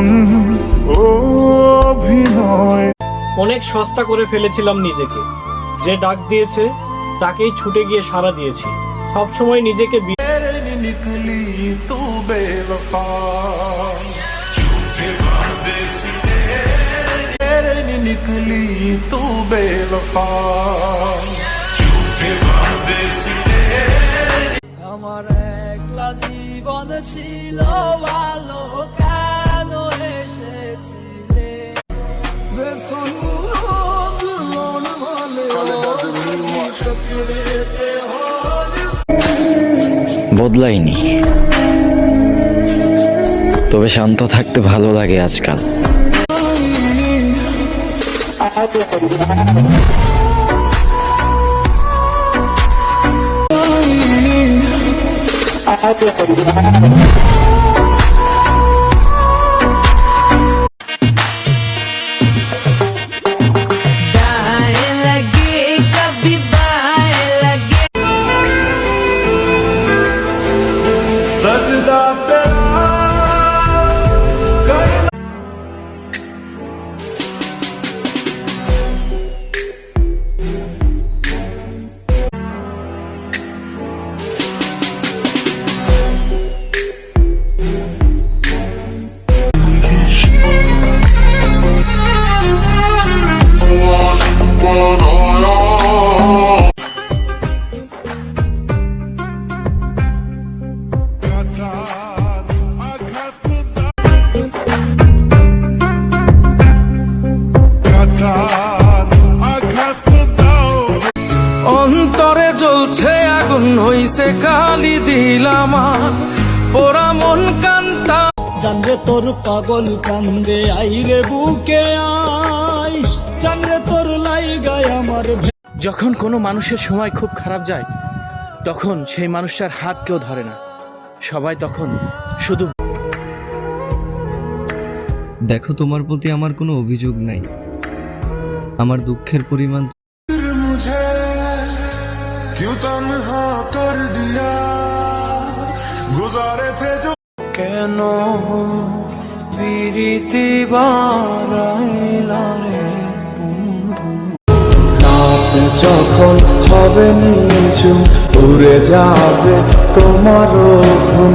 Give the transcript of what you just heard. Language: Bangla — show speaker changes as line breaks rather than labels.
এমন অভিনয়।
অনেক সস্তা করে ফেলেছিলাম নিজেকে, যে ডাক দিয়েছে তাকেই ছুটে গিয়ে সাড়া দিয়েছি। সবসময় নিজেকে
निकली तू बेवफा, निकली तू बेवफा।
আমার একলা জীবন ছিল ভালো, কেন এসেছিলে?
বদলাইনি, তবে শান্ত থাকতে ভালো লাগে আজকাল।
सजदा तेरा
অন্তরে জ্বলছে আগুন, হইছে কালি দিলাম পোড়া মন কান্তা।
জানরে তোর পাগল কান্দে, আইরে বুকে আই, জানরে তোর লাইগায় আমার।
যখন কোনো মানুষের সময় খুব খারাপ যায়, তখন সেই মানুষটার হাত কেউ ধরে না, সবাই তখন শুধু।
দেখো, তোমার প্রতি আমার কোনো অভিযোগ নাই, আমার দুঃখের পরিমাণ।
मुझे क्यों तन्हा कर दिया, गुजारे थे जो।
কেন বিরিতি বারাইলা রে বন্ধু, রাত যখন হবে নিঝুম, উড়ে যাবে তোমার ঘুম।